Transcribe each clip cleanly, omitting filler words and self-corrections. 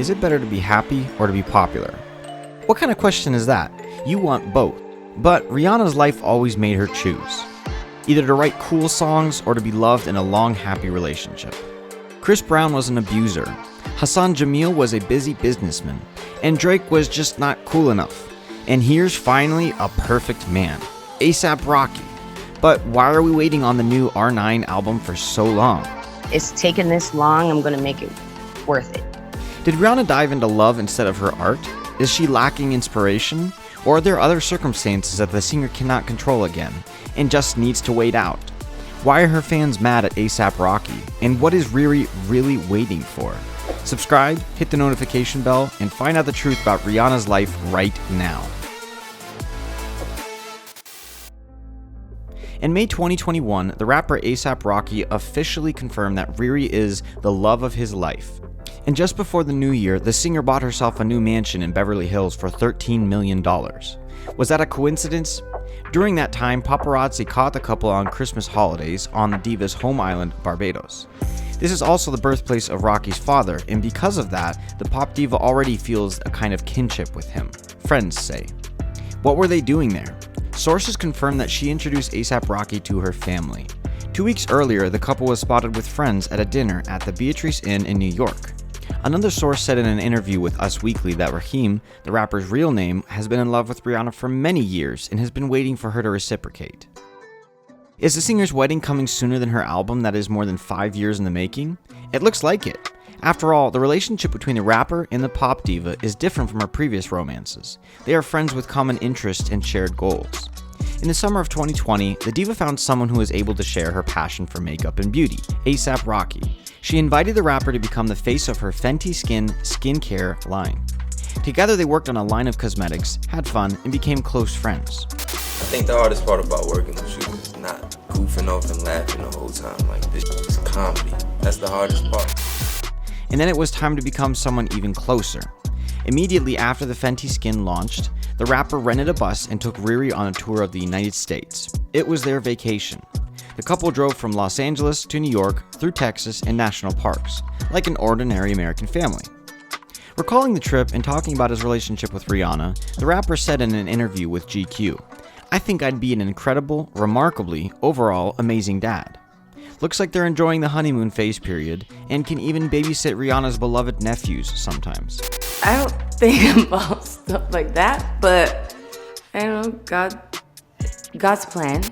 Is it better to be happy or to be popular? What kind of question is that? You want both. But Rihanna's life always made her choose. Either to write cool songs or to be loved in a long, happy relationship. Chris Brown was an abuser. Hassan Jameel was a busy businessman. And Drake was just not cool enough. And here's finally a perfect man. A$AP Rocky. But why are we waiting on the new R9 album for so long? It's taken this long, I'm gonna make it worth it. Did Rihanna dive into love instead of her art? Is she lacking inspiration? Or are there other circumstances that the singer cannot control again, and just needs to wait out? Why are her fans mad at A$AP Rocky? And what is Riri really waiting for? Subscribe, hit the notification bell, and find out the truth about Rihanna's life right now. In May 2021, the rapper A$AP Rocky officially confirmed that Riri is the love of his life. And just before the new year, the singer bought herself a new mansion in Beverly Hills for $13 million. Was that a coincidence? During that time, paparazzi caught the couple on Christmas holidays on the diva's home island, Barbados. This is also the birthplace of Rocky's father, and because of that, the pop diva already feels a kind of kinship with him, friends say. What were they doing there? Sources confirm that she introduced A$AP Rocky to her family. 2 weeks earlier, the couple was spotted with friends at a dinner at the Beatrice Inn in New York. Another source said in an interview with Us Weekly that Raheem, the rapper's real name, has been in love with Rihanna for many years and has been waiting for her to reciprocate. Is the singer's wedding coming sooner than her album that is more than 5 years in the making? It looks like it. After all, the relationship between the rapper and the pop diva is different from her previous romances. They are friends with common interests and shared goals. In the summer of 2020, the diva found someone who was able to share her passion for makeup and beauty, A$AP Rocky. She invited the rapper to become the face of her Fenty Skin skincare line. Together they worked on a line of cosmetics, had fun, and became close friends. I think the hardest part about working with you is not goofing off and laughing the whole time. Like, this is comedy. That's the hardest part. And then it was time to become someone even closer. Immediately after the Fenty Skin launched, the rapper rented a bus and took Riri on a tour of the United States. It was their vacation. The couple drove from Los Angeles to New York, through Texas and national parks, like an ordinary American family. Recalling the trip and talking about his relationship with Rihanna, the rapper said in an interview with GQ, "I think I'd be an incredible, remarkably, overall amazing dad." Looks like they're enjoying the honeymoon phase period and can even babysit Rihanna's beloved nephews sometimes. I don't think about stuff like that, but I don't know, God's plan.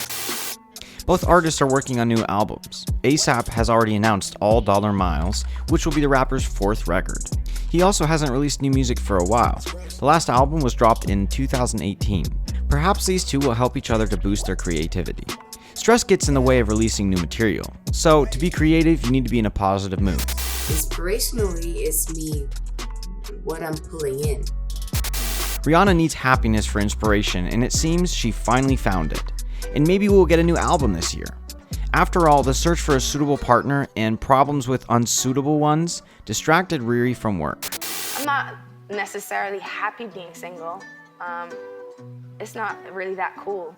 Both artists are working on new albums. A$AP has already announced All Dollar Miles, which will be the rapper's 4th record. He also hasn't released new music for a while. The last album was dropped in 2018. Perhaps these two will help each other to boost their creativity. Stress gets in the way of releasing new material, so to be creative, you need to be in a positive mood. Inspirationally, it's me, what I'm pulling in. Rihanna needs happiness for inspiration, and it seems she finally found it. And maybe we'll get a new album this year. After all, the search for a suitable partner and problems with unsuitable ones distracted Riri from work. I'm not necessarily happy being single. It's not really that cool.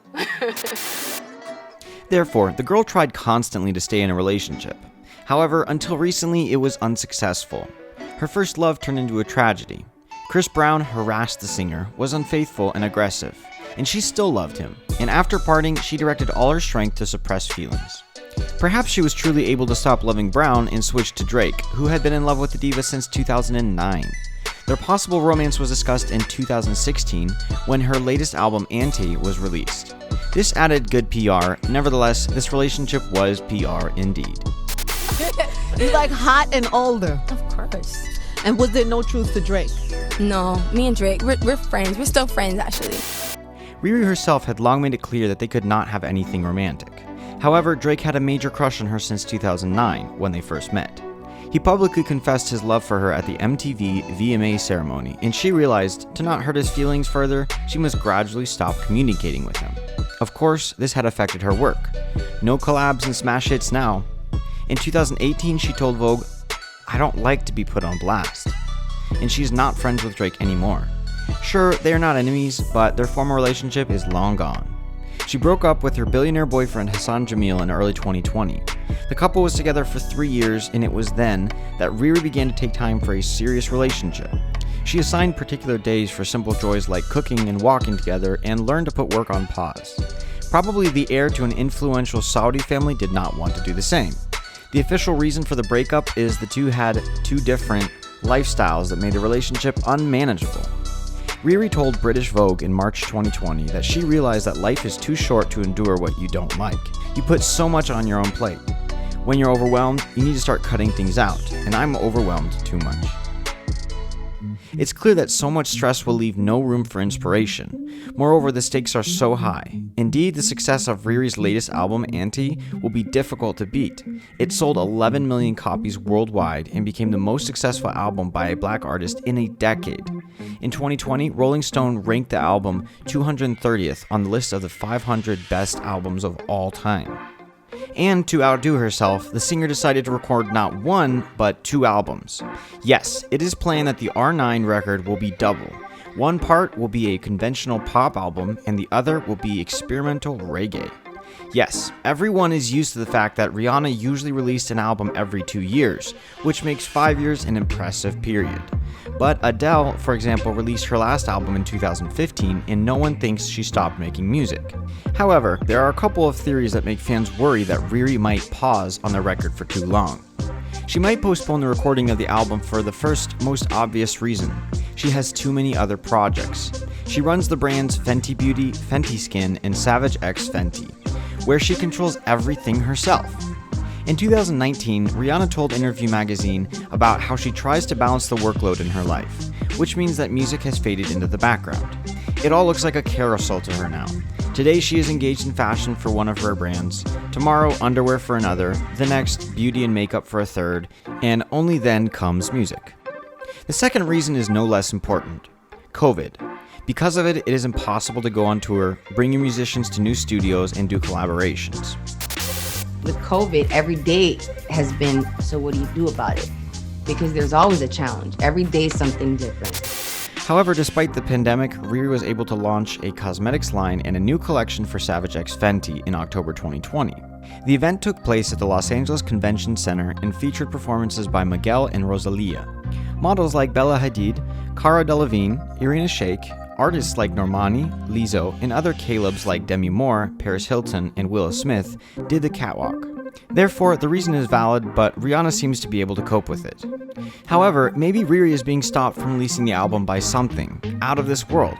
Therefore, the girl tried constantly to stay in a relationship. However, until recently, it was unsuccessful. Her first love turned into a tragedy. Chris Brown harassed the singer, was unfaithful and aggressive, and she still loved him. And after parting, she directed all her strength to suppress feelings. Perhaps she was truly able to stop loving Brown and switch to Drake, who had been in love with the diva since 2009. Their possible romance was discussed in 2016 when her latest album, Anti, was released. This added good PR. Nevertheless, this relationship was PR indeed. You like hot and older. Of course. And was there no truth to Drake? No, me and Drake, we're friends. We're still friends, actually. Riri herself had long made it clear that they could not have anything romantic. However, Drake had a major crush on her since 2009, when they first met. He publicly confessed his love for her at the MTV VMA ceremony, and she realized, to not hurt his feelings further, she must gradually stop communicating with him. Of course, this had affected her work. No collabs and smash hits now. In 2018, she told Vogue, "I don't like to be put on blast." And she's not friends with Drake anymore. Sure, they are not enemies, but their former relationship is long gone. She broke up with her billionaire boyfriend Hassan Jameel in early 2020. The couple was together for 3 years, and it was then that Riri began to take time for a serious relationship. She assigned particular days for simple joys like cooking and walking together, and learned to put work on pause. Probably the heir to an influential Saudi family did not want to do the same. The official reason for the breakup is the two had two different lifestyles that made the relationship unmanageable. Riri told British Vogue in March 2020 that she realized that life is too short to endure what you don't like. You put so much on your own plate. When you're overwhelmed, you need to start cutting things out, and I'm overwhelmed too much. It's clear that so much stress will leave no room for inspiration. Moreover, the stakes are so high. Indeed, the success of Riri's latest album, Anti, will be difficult to beat. It sold 11 million copies worldwide and became the most successful album by a black artist in a decade. In 2020, Rolling Stone ranked the album 230th on the list of the 500 best albums of all time. And to outdo herself, the singer decided to record not one, but 2 albums. Yes, it is planned that the R9 record will be double. One part will be a conventional pop album, and the other will be experimental reggae. Yes, everyone is used to the fact that Rihanna usually released an album every 2 years, which makes 5 years an impressive period. But Adele, for example, released her last album in 2015, and no one thinks she stopped making music. However, there are a couple of theories that make fans worry that Riri might pause on the record for too long. She might postpone the recording of the album for the first, most obvious reason. She has too many other projects. She runs the brands Fenty Beauty, Fenty Skin, and Savage X Fenty, where she controls everything herself. In 2019, Rihanna told Interview magazine about how she tries to balance the workload in her life, which means that music has faded into the background. It all looks like a carousel to her now. Today she is engaged in fashion for one of her brands, tomorrow underwear for another, the next beauty and makeup for a third, and only then comes music. The second reason is no less important: COVID. Because of it, it is impossible to go on tour, bring your musicians to new studios, and do collaborations. With COVID, every day has been, so what do you do about it? Because there's always a challenge. Every day something different. However, despite the pandemic, Riri was able to launch a cosmetics line and a new collection for Savage X Fenty in October 2020. The event took place at the Los Angeles Convention Center and featured performances by Miguel and Rosalia. Models like Bella Hadid, Cara Delevingne, Irina Shayk, artists like Normani, Lizzo, and other Calebs like Demi Moore, Paris Hilton, and Willow Smith did the catwalk. Therefore, the reason is valid, but Rihanna seems to be able to cope with it. However, maybe Riri is being stopped from releasing the album by something out of this world.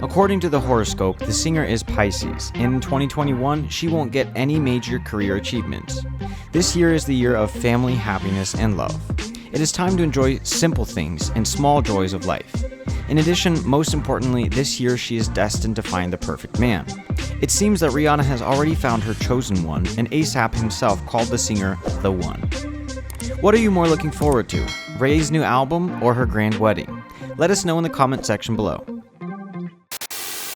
According to the horoscope, the singer is Pisces, and in 2021, she won't get any major career achievements. This year is the year of family, happiness, and love. It is time to enjoy simple things and small joys of life. In addition, most importantly, this year she is destined to find the perfect man. It seems that Rihanna has already found her chosen one, and A$AP himself called the singer the one. What are you more looking forward to, Ray's new album or her grand wedding? Let us know in the comment section below.